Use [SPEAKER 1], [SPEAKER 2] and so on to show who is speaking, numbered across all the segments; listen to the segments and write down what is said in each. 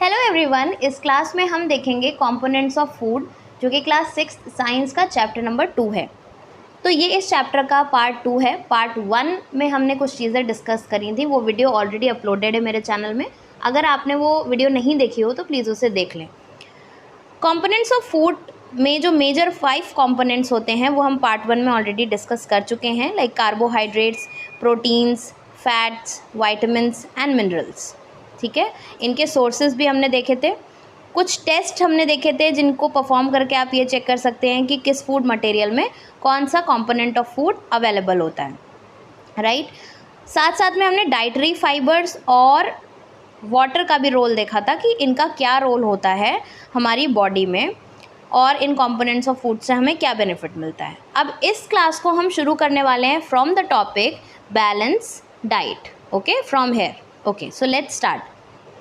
[SPEAKER 1] Hello everyone, इस class में हम देखेंगे कंपोनेंट्स ऑफ फूड, जो कि क्लास 6 साइंस का चैप्टर नंबर 2 है। तो ये इस चैप्टर का पार्ट 2 है। पार्ट 1 में हमने कुछ चीज़ें डिस्कस करी थी, वो वीडियो ऑलरेडी अपलोडेड है मेरे चैनल में। अगर आपने वो वीडियो नहीं देखी हो तो प्लीज़ उसे देख लें। कंपोनेंट्स ऑफ फूड में जो मेजर 5 कंपोनेंट्स होते हैं वो हम पार्ट 1 में ऑलरेडी डिस्कस कर चुके हैं, like carbohydrates, proteins, fats, vitamins and minerals. ठीक है, इनके सोर्सेज भी हमने देखे थे। कुछ टेस्ट हमने देखे थे जिनको परफॉर्म करके आप ये चेक कर सकते हैं कि किस फूड मटेरियल में कौन सा कंपोनेंट ऑफ फूड अवेलेबल होता है, राइट। साथ साथ में हमने डाइटरी फाइबर्स और वाटर का भी रोल देखा था कि इनका क्या रोल होता है हमारी बॉडी में और इन कंपोनेंट्स ऑफ फूड से हमें क्या बेनिफिट मिलता है। अब इस क्लास को हम शुरू करने वाले हैं from the topic balance diet. Okay, from here. Okay, so let's start.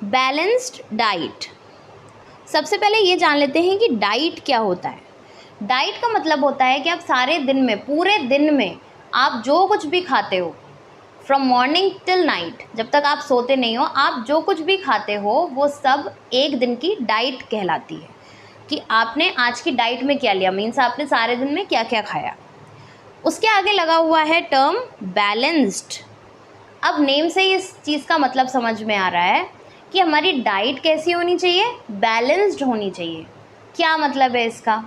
[SPEAKER 1] Balanced diet. सबसे पहले ये जान लेते हैं कि डाइट क्या होता है। डाइट का मतलब होता है कि आप सारे दिन में, पूरे दिन में आप जो कुछ भी खाते हो, फ्रॉम मॉर्निंग टिल नाइट, जब तक आप सोते नहीं हो, आप जो कुछ भी खाते हो वो सब एक दिन की डाइट कहलाती है। कि आपने आज की डाइट में क्या लिया, मीन्स आपने सारे दिन में क्या क्या खाया। उसके आगे लगा हुआ है टर्म बैलेंस्ड। अब नेम से ही इस चीज़ का मतलब समझ में आ रहा है कि हमारी डाइट कैसी होनी चाहिए, बैलेंस्ड होनी चाहिए। क्या मतलब है इसका?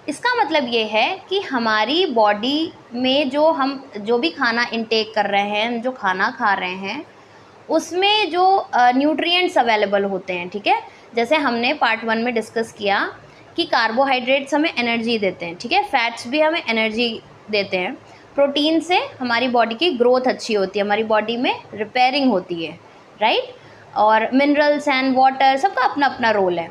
[SPEAKER 1] इसका मतलब ये है कि हमारी बॉडी में जो भी खाना इंटेक कर रहे हैं, जो खाना खा रहे हैं, उसमें जो न्यूट्रिएंट्स अवेलेबल होते हैं, ठीक है। जैसे हमने पार्ट 1 में डिस्कस किया कि कार्बोहाइड्रेट्स हमें एनर्जी देते हैं, ठीक है, फैट्स भी हमें एनर्जी देते हैं, प्रोटीन से हमारी बॉडी की ग्रोथ अच्छी होती है, हमारी बॉडी में रिपेयरिंग होती है, राइट। और मिनरल्स एंड वाटर, सबका अपना अपना रोल है।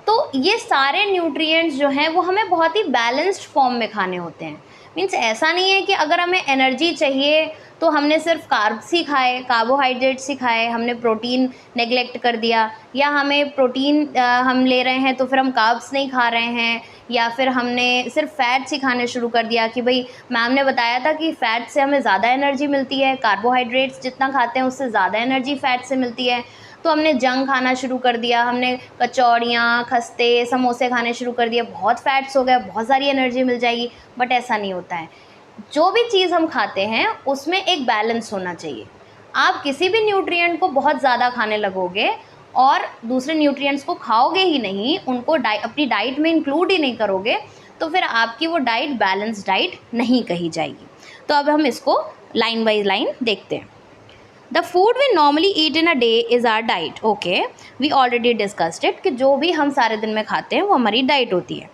[SPEAKER 1] तो ये सारे न्यूट्रिएंट्स जो हैं वो हमें बहुत ही बैलेंस्ड फॉर्म में खाने होते हैं। मीन्स ऐसा नहीं है कि अगर हमें एनर्जी चाहिए तो हमने सिर्फ कार्ब्स ही खाए, कार्बोहाइड्रेट्स ही खाए, हमने प्रोटीन नेग्लेक्ट कर दिया, या हमें प्रोटीन हम ले रहे हैं तो फिर हम कार्ब्स नहीं खा रहे हैं, या फिर हमने सिर्फ फैट्स ही खाने शुरू कर दिया कि भाई मैम ने बताया था कि फ़ैट से हमें ज़्यादा एनर्जी मिलती है, कार्बोहाइड्रेट्स जितना खाते हैं उससे ज़्यादा एनर्जी फ़ैट से मिलती है, तो हमने जंक खाना शुरू कर दिया, हमने कचौड़ियाँ, खस्ते, समोसे खाने शुरू कर दिए, बहुत फैट्स हो गए, बहुत सारी एनर्जी मिल जाएगी। बट ऐसा नहीं होता है। जो भी चीज़ हम खाते हैं उसमें एक बैलेंस होना चाहिए। आप किसी भी न्यूट्रिएंट को बहुत ज़्यादा खाने लगोगे और दूसरे न्यूट्रिएंट्स को खाओगे ही नहीं, उनको अपनी डाइट में इंक्लूड ही नहीं करोगे, तो फिर आपकी वो डाइट बैलेंस डाइट नहीं कही जाएगी। तो अब हम इसको लाइन बाई लाइन देखते हैं। The food we normally eat in a day is our diet. Okay, we already discussed it कि जो भी हम सारे दिन में खाते हैं वो हमारी डाइट होती है।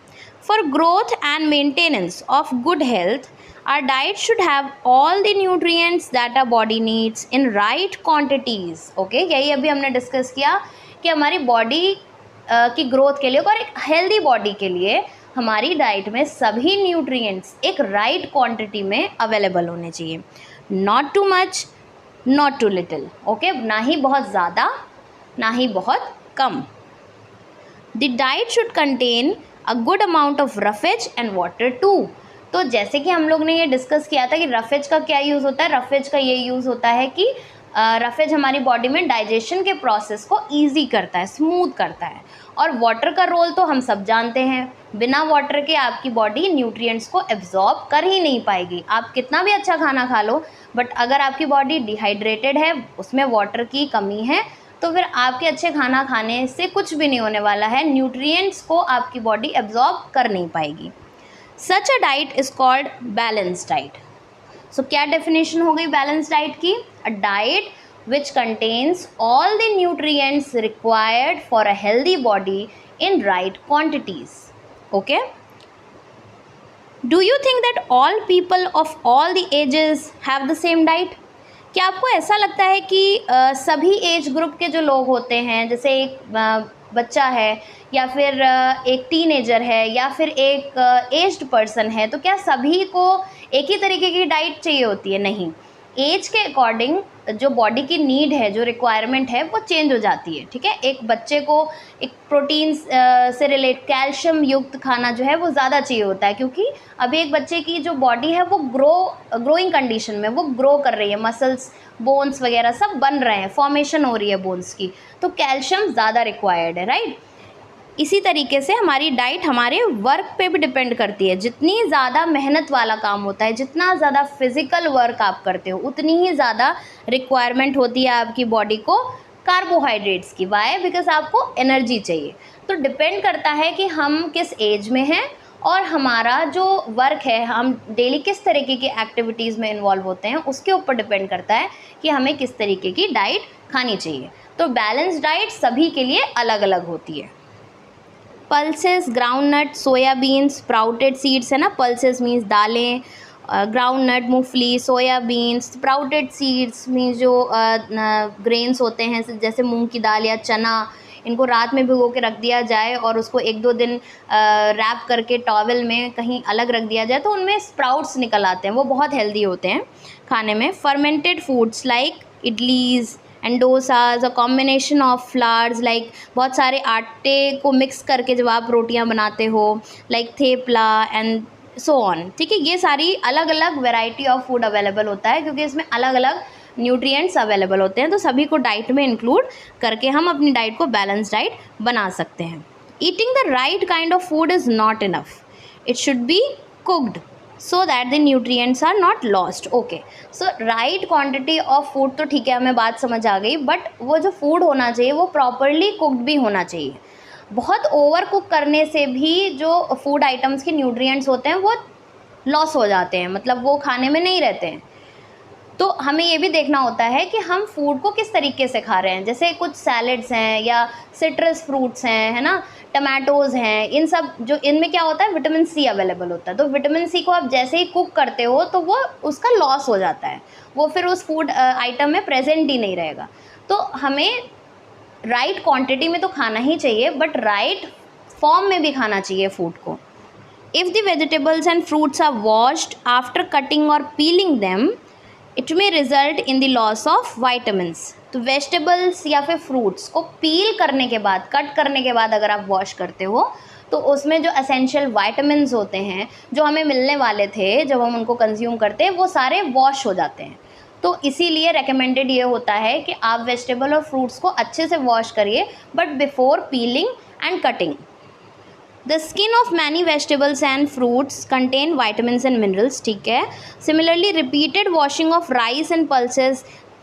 [SPEAKER 1] For growth and maintenance of good health, our diet should have all the nutrients that our body needs in right quantities. Okay, यही अभी हमने डिस्कस किया कि हमारी बॉडी की ग्रोथ के लिए और एक हेल्दी बॉडी के लिए हमारी डाइट में सभी न्यूट्रिएंट्स एक राइट क्वांटिटी में अवेलेबल होने चाहिए। Not too much, not too little. Okay, ना ही बहुत ज़्यादा ना ही बहुत कम। The diet should contain a good amount of roughage and water too. तो जैसे कि हम लोग ने ये डिस्कस किया था कि रफेज का क्या यूज़ होता है, रफेज का ये यूज़ होता है कि रफेज हमारी बॉडी में डाइजेशन के प्रोसेस को ईजी करता है, स्मूथ करता है। और वाटर का रोल तो हम सब जानते हैं, बिना वाटर के आपकी बॉडी न्यूट्रिएंट्स को एब्जॉर्ब कर ही नहीं पाएगी। आप कितना भी अच्छा खाना खा लो, बट अगर आपकी बॉडी डिहाइड्रेटेड है, उसमें वाटर की कमी है, तो फिर आपके अच्छे खाना खाने से कुछ भी नहीं होने वाला है, न्यूट्रिएंट्स को आपकी बॉडी एब्जॉर्ब कर नहीं पाएगी। Such a diet is called balance diet. So क्या डेफिनेशन हो गई बैलेंस डाइट की? A diet which contains all the nutrients required for a healthy body in right quantities. Okay? Do you think that all people of all the ages have the same diet? क्या आपको ऐसा लगता है कि सभी age group के जो लोग होते हैं, जैसे एक बच्चा है या फिर एक टीनेजर है या फिर एक एज्ड पर्सन है, तो क्या सभी को एक ही तरीके की डाइट चाहिए होती है? नहीं। एज के अकॉर्डिंग जो बॉडी की नीड है, जो रिक्वायरमेंट है, वो चेंज हो जाती है। ठीक है, एक बच्चे को एक प्रोटीन से रिलेट कैल्शियम युक्त खाना जो है वो ज़्यादा चाहिए होता है, क्योंकि अभी एक बच्चे की जो बॉडी है वो ग्रोइंग कंडीशन में वो ग्रो कर रही है, मसल्स, बोन्स वगैरह सब बन रहे हैं, फॉर्मेशन हो रही है बोन्स की, तो कैल्शियम ज़्यादा रिक्वायर्ड है, राइट। इसी तरीके से हमारी डाइट हमारे वर्क पे भी डिपेंड करती है। जितनी ज़्यादा मेहनत वाला काम होता है, जितना ज़्यादा फिज़िकल वर्क आप करते हो, उतनी ही ज़्यादा रिक्वायरमेंट होती है आपकी बॉडी को कार्बोहाइड्रेट्स की। वाई? बिकॉज आपको एनर्जी चाहिए। तो डिपेंड करता है कि हम किस एज में हैं और हमारा जो वर्क है, हम डेली किस तरीके की एक्टिविटीज़ में इन्वॉल्व होते हैं, उसके ऊपर डिपेंड करता है कि हमें किस तरीके की डाइट खानी चाहिए। तो बैलेंस डाइट सभी के लिए अलग अलग होती है। Pulses, groundnut, soybean, sprouted seeds है ना, पल्सेस मीन्स दालें, ग्राउंडनट मूंगफली, सोयाबीन, स्प्राउटेड सीड्स मीन्स जो ग्रेन्स होते हैं जैसे मूंग की दाल या चना, इनको रात में भिगो के रख दिया जाए और उसको 1-2 दिन रैप करके टॉवल में कहीं अलग रख दिया जाए तो उनमें स्प्राउट्स निकल आते हैं, वो बहुत हेल्दी होते हैं खाने में। Fermented foods like idlis and dosas, a combination of flours like बहुत सारे आटे को मिक्स करके जब आप रोटियां बनाते हो, like thepla and so on. ठीक है, ये सारी अलग अलग वैरायटी ऑफ फूड अवेलेबल होता है, क्योंकि इसमें अलग अलग न्यूट्रिएंट्स अवेलेबल होते हैं, तो सभी को डाइट में इंक्लूड करके हम अपनी डाइट को बैलेंस डाइट बना सकते हैं। Eating the right kind of food is not enough, it should be cooked so that the nutrients are not lost. Okay, so right quantity of food तो ठीक है, हमें बात समझ आ गई, बट वो जो फूड होना चाहिए वो प्रॉपरली कुक्ड भी होना चाहिए। बहुत ओवर कुक करने से भी जो फूड आइटम्स के न्यूट्रिएंट्स होते हैं वो लॉस हो जाते हैं, मतलब वो खाने में नहीं रहते हैं। तो हमें ये भी देखना होता है कि हम फूड को किस तरीके से खा रहे हैं। जैसे कुछ सैलड्स हैं या सिट्रस फ्रूट्स हैं, है ना, टमाटोज़ हैं, इन सब जो इनमें क्या होता है, विटामिन सी अवेलेबल होता है। तो विटामिन सी को आप जैसे ही कुक करते हो तो वो उसका लॉस हो जाता है, वो फिर उस फूड आइटम में प्रेजेंट ही नहीं रहेगा। तो हमें राइट क्वांटिटी में तो खाना ही चाहिए, बट राइट फॉर्म में भी खाना चाहिए फूड को। If the vegetables and fruits are washed after cutting और peeling them, it may result in the loss of vitamins. तो वेजिटेबल्स या फिर फ्रूट्स को पील करने के बाद, कट करने के बाद अगर आप वॉश करते हो तो उसमें जो एसेंशियल वाइटामिन्स होते हैं जो हमें मिलने वाले थे जब हम उनको कंज्यूम करते हैं, वो सारे वॉश हो जाते हैं। तो इसीलिए रेकमेंडेड ये होता है कि आप वेजिटेबल और फ्रूट्स को अच्छे से वॉश करिए, but before piling and cutting. The skin of many vegetables and fruits contain vitamins and minerals. ठीक है, similarly repeated washing of rice and pulses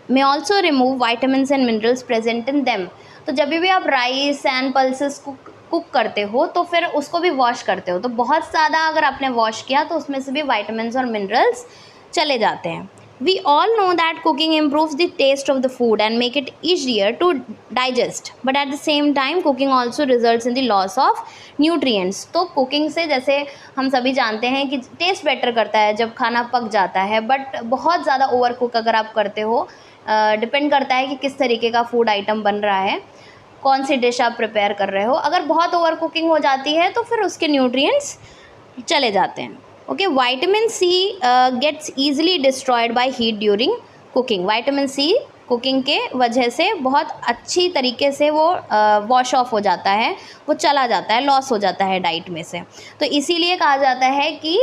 [SPEAKER 1] may also remove vitamins and minerals present in them. तो जब भी आप rice and pulses को cook करते हो तो फिर उसको भी वॉश करते हो, तो बहुत ज़्यादा अगर आपने वॉश किया तो उसमें से भी vitamins और minerals चले जाते हैं। We all know that cooking improves the taste of the food and make it easier to digest, but at the same time cooking also results in the loss of nutrients. तो cooking से जैसे हम सभी जानते हैं कि taste better करता है जब खाना पक जाता है, बट बहुत ज़्यादा ओवर कुक अगर आप करते हो, डिपेंड करता है कि किस तरीके का फूड आइटम बन रहा है, कौन सी डिश आप प्रिपेयर कर रहे हो। अगर बहुत ओवर कुकिंग हो जाती है तो फिर उसके न्यूट्रिएंट्स चले जाते हैं। Okay, vitamin C gets easily destroyed by heat during cooking. Vitamin C cooking के वजह से बहुत अच्छी तरीके से वो वॉश ऑफ हो जाता है, वो चला जाता है, लॉस हो जाता है डाइट में से। तो इसीलिए कहा जाता है कि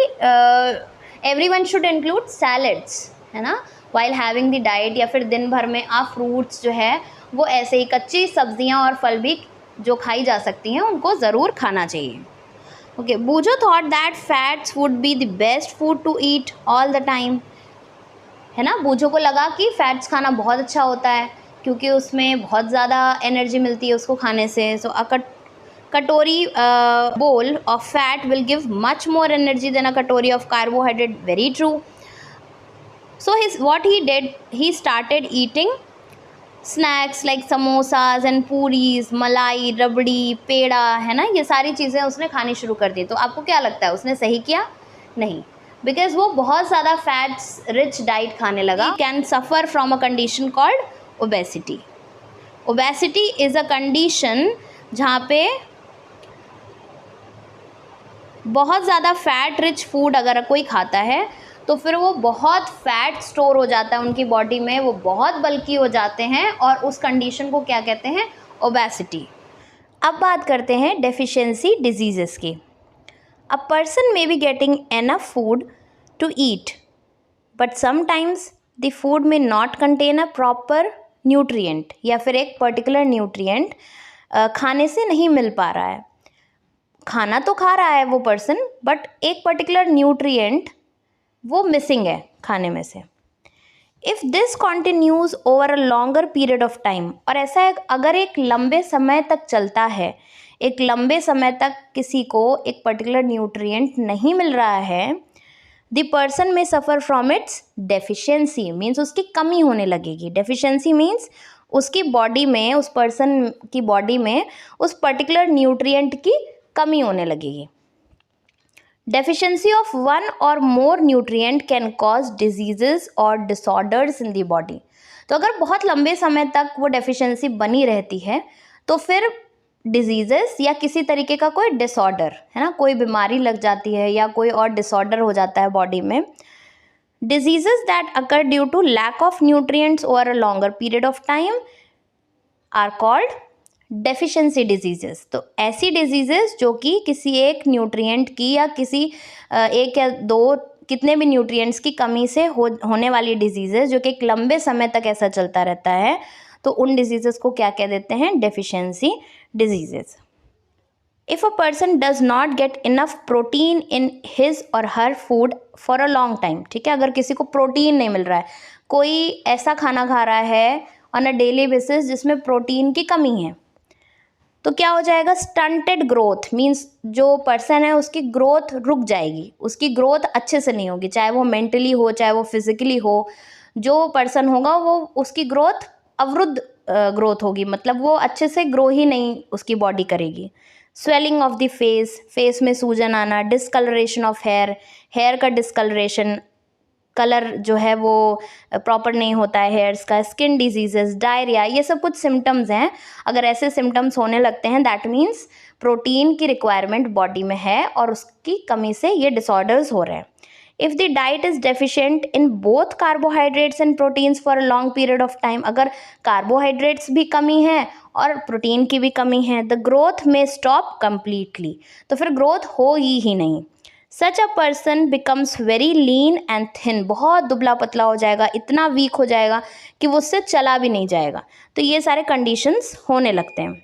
[SPEAKER 1] एवरीवन शुड इंक्लूड सैलड्स, है ना, वाइल हैविंग द डाइट, या फिर दिन भर में आप फ्रूट्स जो है वो ऐसे ही कच्ची सब्जियां और फल भी जो खाई जा सकती हैं उनको ज़रूर खाना चाहिए। ओके, बूझो thought that fats would be the best food to eat all the time, है ना। बूझो को लगा कि फैट्स खाना बहुत अच्छा होता है क्योंकि उसमें बहुत ज़्यादा एनर्जी मिलती है उसको खाने से। सो अ कटोरी bowl of fat will give much more energy than a कटोरी of carbohydrate. Very true. So what he did, he started eating snacks like samosas and puris, मलाई, रबड़ी, पेड़ा, है ना, ये सारी चीज़ें उसने खानी शुरू कर दी। तो आपको क्या लगता है उसने सही किया? नहीं, बिकॉज वो बहुत ज़्यादा फैट्स रिच डाइट खाने लगा। Can suffer from a condition called obesity. Obesity is a condition जहाँ पे बहुत ज़्यादा फैट रिच फूड अगर कोई खाता है तो फिर वो बहुत फैट स्टोर हो जाता है उनकी बॉडी में, वो बहुत बल्की हो जाते हैं और उस कंडीशन को क्या कहते हैं, ओबेसिटी। अब बात करते हैं डेफिशिएंसी डिजीजेस की। A person may be getting enough food to eat but sometimes the food may not contain a proper nutrient, या फिर एक पर्टिकुलर न्यूट्रिएंट खाने से नहीं मिल पा रहा है। खाना तो खा रहा है वो पर्सन, बट एक पर्टिकुलर न्यूट्रिएंट वो मिसिंग है खाने में से। If this continues over a longer period of time, और ऐसा अगर एक लंबे समय तक चलता है, एक लंबे समय तक किसी को एक पर्टिकुलर न्यूट्रिएंट नहीं मिल रहा है, द पर्सन में suffer from its deficiency, means उसकी कमी होने लगेगी। डेफिशिएंसी मीन्स उसकी बॉडी में, उस पर्सन की बॉडी में उस पर्टिकुलर न्यूट्रिएंट की कमी होने लगेगी। डेफिशिएंसी ऑफ वन और मोर न्यूट्रिएंट कैन कॉज डिजीजेस और डिसऑर्डर्स इन द बॉडी। तो अगर बहुत लंबे समय तक वो डेफिशिएंसी बनी रहती है तो फिर डिजीजेस या किसी तरीके का कोई डिसऑर्डर है ना, कोई बीमारी लग जाती है या कोई और डिसऑर्डर हो जाता है बॉडी में। Diseases that occur due to lack of nutrients over a longer period of time are called deficiency diseases. तो ऐसी डिजीजेस जो कि किसी एक न्यूट्रिएंट की या किसी एक या दो कितने भी न्यूट्रिएंट्स की कमी से होने वाली डिजीजेस, जो कि एक लंबे समय तक ऐसा चलता रहता है, तो उन डिजीजेस को क्या कह देते हैं, deficiency diseases. If a person does not get enough protein in his or her food for a long time, ठीक है, अगर किसी को प्रोटीन नहीं मिल रहा है, कोई ऐसा खाना खा रहा है ऑन अ डेली बेसिस जिसमें प्रोटीन की कमी है, तो क्या हो जाएगा, स्टंटेड ग्रोथ, मीन्स जो पर्सन है उसकी ग्रोथ रुक जाएगी, उसकी ग्रोथ अच्छे से नहीं होगी, चाहे वो मेंटली हो चाहे वो फिजिकली हो। जो पर्सन होगा वो उसकी ग्रोथ अवरुद्ध ग्रोथ होगी, मतलब वो अच्छे से ग्रो ही नहीं उसकी बॉडी करेगी। Swelling of the face, face में सूजन आना, डिसकलरेशन ऑफ हेयर, हेयर का डिसकलरेशन, कलर जो है वो प्रॉपर नहीं होता है हेयर्स का, स्किन डिजीजेस, डायरिया, ये सब कुछ सिम्टम्स हैं। अगर ऐसे सिम्टम्स होने लगते हैं दैट मीन्स प्रोटीन की रिक्वायरमेंट बॉडी में है और उसकी कमी से ये डिसऑर्डर्स हो रहे हैं। If the diet is deficient in both carbohydrates and proteins for a long period of time, अगर कार्बोहाइड्रेट्स भी कमी है और प्रोटीन की भी कमी है, the growth may stop completely, तो फिर ग्रोथ हो ही नहीं। Such a person becomes very lean and thin, बहुत दुबला पतला हो जाएगा, इतना वीक हो जाएगा कि वो उससे चला भी नहीं जाएगा। तो ये सारे कंडीशंस होने लगते हैं।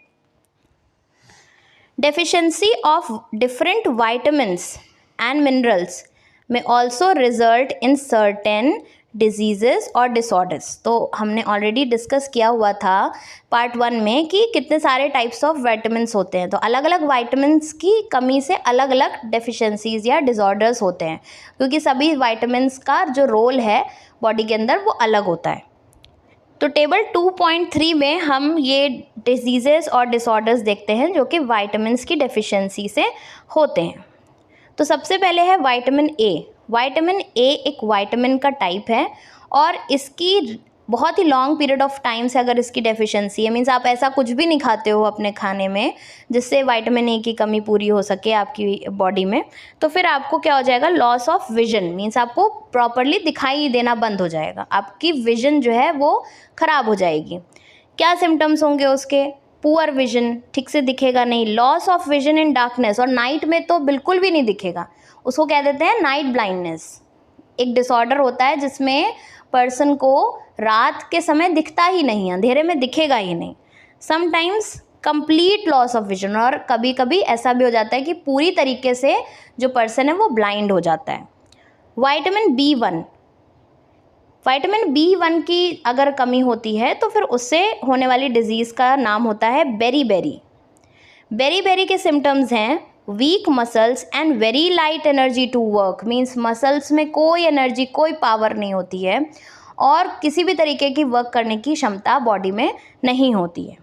[SPEAKER 1] Deficiency of different vitamins and minerals may also result in certain diseases और डिसऑर्डर्स। तो हमने ऑलरेडी डिस्कस किया हुआ था पार्ट 1 में कि कितने सारे टाइप्स ऑफ वाइटामिन्स होते हैं, तो अलग अलग वाइटामिन्स की कमी से अलग अलग डेफिशिएंसीज या डिसऑर्डर्स होते हैं, क्योंकि सभी वाइटामिन्स का जो रोल है बॉडी के अंदर वो अलग होता है। तो टेबल 2.3 में हम ये डिजीजेस और डिसऑर्डर्स देखते हैं जो कि वाइटामिन्स की डेफिशिएंसी से होते हैं। तो सबसे पहले है विटामिन ए। विटामिन ए एक विटामिन का टाइप है और इसकी बहुत ही लॉन्ग पीरियड ऑफ टाइम से अगर इसकी डेफिशिएंसी है, मीन्स आप ऐसा कुछ भी नहीं खाते हो अपने खाने में जिससे विटामिन ए की कमी पूरी हो सके आपकी बॉडी में, तो फिर आपको क्या हो जाएगा, लॉस ऑफ विजन, मीन्स आपको प्रॉपरली दिखाई देना बंद हो जाएगा, आपकी विजन जो है वो ख़राब हो जाएगी। क्या सिम्टम्स होंगे उसके, पुअर विजन, ठीक से दिखेगा नहीं, loss of vision in darkness, और नाइट में तो बिल्कुल भी नहीं दिखेगा, उसको कह देते हैं नाइट ब्लाइंडनेस। एक डिसऑर्डर होता है जिसमें पर्सन को रात के समय दिखता ही नहीं, अंधेरे में दिखेगा ही नहीं। Sometimes complete loss of vision, और कभी कभी ऐसा भी हो जाता है कि पूरी तरीके से जो पर्सन है वो ब्लाइंड हो जाता है। विटामिन B1, विटामिन B1 की अगर कमी होती है तो फिर उससे होने वाली डिजीज़ का नाम होता है बेरी-बेरी। बेरी-बेरी के सिम्टम्स हैं weak muscles and very light energy to work, means muscles में कोई एनर्जी, कोई पावर नहीं होती है और किसी भी तरीके की वर्क करने की क्षमता बॉडी में नहीं होती है।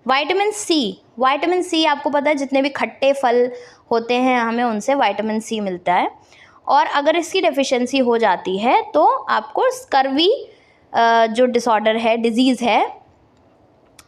[SPEAKER 1] विटामिन सी आपको पता है जितने भी खट्टे फल होते हैं हमें उनसे विटामिन सी मिलता है, और अगर इसकी डेफिशिएंसी हो जाती है तो आपको स्कर्वी जो डिसऑर्डर है, डिजीज़ है,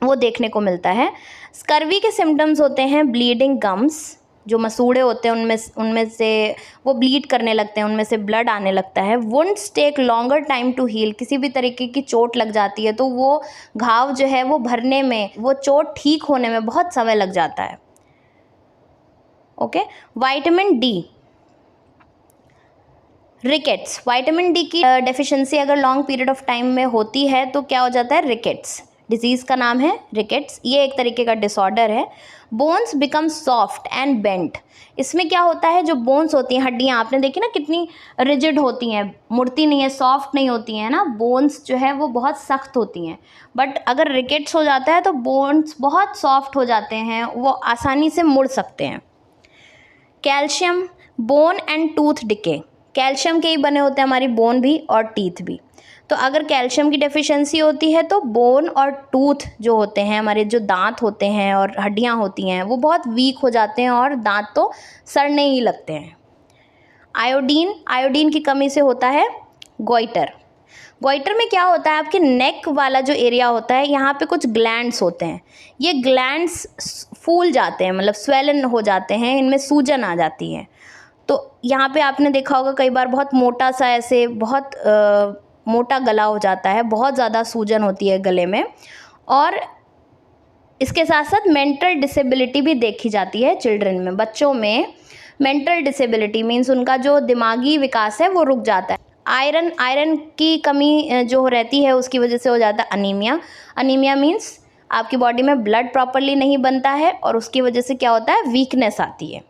[SPEAKER 1] वो देखने को मिलता है। स्कर्वी के सिम्टम्स होते हैं ब्लीडिंग गम्स, जो मसूड़े होते हैं उनमें से वो ब्लीड करने लगते हैं, उनमें से ब्लड आने लगता है। Wounds take longer time to heal, किसी भी तरीके की चोट लग जाती है तो वो घाव जो है वो भरने में, वो चोट ठीक होने में बहुत समय लग जाता है। Okay, vitamin D, rickets, vitamin D की डेफिशिएंसी अगर लॉन्ग पीरियड ऑफ टाइम में होती है तो क्या हो जाता है, रिकेट्स। डिजीज़ का नाम है रिकेट्स, ये एक तरीके का डिसऑर्डर है। Bones become soft and bent, इसमें क्या होता है, जो बोन्स होती हैं, हड्डियाँ आपने देखी ना कितनी रिजिड होती हैं, मुड़ती नहीं है, सॉफ्ट नहीं होती हैं ना, बोन्स जो है वो बहुत सख्त होती हैं। बट अगर रिकेट्स हो जाता है तो बोन्स बहुत सॉफ्ट हो जाते हैं, वो आसानी से मुड़ सकते हैं। Calcium, bone and tooth decay, calcium के ही बने होते हैं हमारी बोन भी और टीथ भी। तो अगर कैल्शियम की डेफिशिएंसी होती है तो बोन और टूथ जो होते हैं, हमारे जो दांत होते हैं और हड्डियां होती हैं, वो बहुत वीक हो जाते हैं और दांत तो सड़ने ही लगते हैं। आयोडीन, आयोडीन की कमी से होता है गोइटर। गोइटर में क्या होता है, आपके नेक वाला जो एरिया होता है, यहाँ पे कुछ ग्लैंड्स होते हैं, ये ग्लैंड्स फूल जाते हैं, मतलब स्वेलन हो जाते हैं, इनमें सूजन आ जाती है। तो यहाँ पे आपने देखा होगा कई बार बहुत मोटा सा ऐसे बहुत मोटा गला हो जाता है, बहुत ज़्यादा सूजन होती है गले में। और इसके साथ साथ मेंटल डिसेबिलिटी भी देखी जाती है चिल्ड्रन में, बच्चों में मेंटल डिसेबिलिटी मीन्स उनका जो दिमागी विकास है वो रुक जाता है। आयरन, आयरन की कमी जो रहती है उसकी वजह से हो जाता है अनीमिया। अनीमिया मीन्स आपकी बॉडी में ब्लड प्रॉपरली नहीं बनता है और उसकी वजह से क्या होता है, वीकनेस आती है।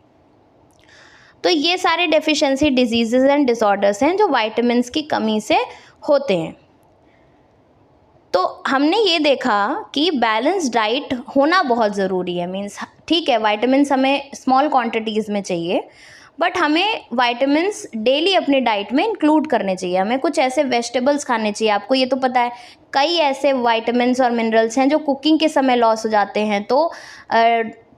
[SPEAKER 1] तो ये सारे डेफिशिएंसी डिजीजेज एंड डिसऑर्डर्स हैं जो विटामिन्स की कमी से होते हैं। तो हमने ये देखा कि बैलेंस डाइट होना बहुत ज़रूरी है। मीन्स ठीक है, विटामिन्स हमें स्मॉल क्वांटिटीज़ में चाहिए, बट हमें विटामिन्स डेली अपनी डाइट में इंक्लूड करने चाहिए। हमें कुछ ऐसे वेजिटेबल्स खाने चाहिए। आपको ये तो पता है कई ऐसे विटामिन्स और मिनरल्स हैं जो कुकिंग के समय लॉस हो जाते हैं, तो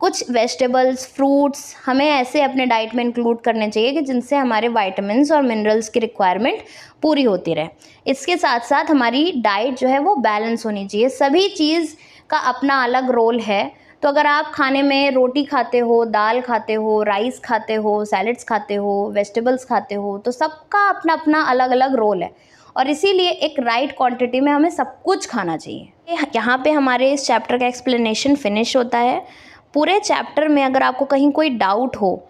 [SPEAKER 1] कुछ वेजिटेबल्स, फ्रूट्स हमें ऐसे अपने डाइट में इंक्लूड करने चाहिए कि जिनसे हमारे विटामिन्स और मिनरल्स की रिक्वायरमेंट पूरी होती रहे। इसके साथ साथ हमारी डाइट जो है वो बैलेंस होनी चाहिए। सभी चीज़ का अपना अलग रोल है। तो अगर आप खाने में रोटी खाते हो, दाल खाते हो, राइस खाते हो, सैलड्स खाते हो, वेजिटेबल्स खाते हो, तो सबका अपना अपना अलग अलग रोल है और इसीलिए एक राइट क्वांटिटी में हमें सब कुछ खाना चाहिए। यहाँ पे हमारे इस चैप्टर का एक्सप्लेनेशन फिनिश होता है। पूरे चैप्टर में अगर आपको कहीं कोई डाउट हो,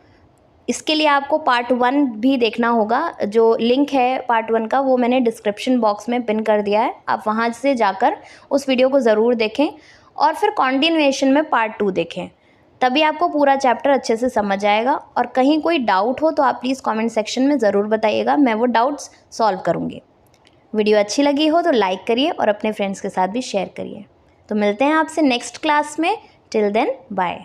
[SPEAKER 1] इसके लिए आपको पार्ट 1 भी देखना होगा। जो लिंक है पार्ट 1 का वो मैंने डिस्क्रिप्शन बॉक्स में पिन कर दिया है, आप वहाँ से जाकर उस वीडियो को ज़रूर देखें और फिर कॉन्टिन्यूएशन में पार्ट 2 देखें, तभी आपको पूरा चैप्टर अच्छे से समझ आएगा। और कहीं कोई डाउट हो तो आप प्लीज़ कमेंट सेक्शन में ज़रूर बताइएगा, मैं वो डाउट्स सॉल्व करूँगी। वीडियो अच्छी लगी हो तो लाइक करिए और अपने फ्रेंड्स के साथ भी शेयर करिए। तो मिलते हैं आपसे नेक्स्ट क्लास में। Till then bye.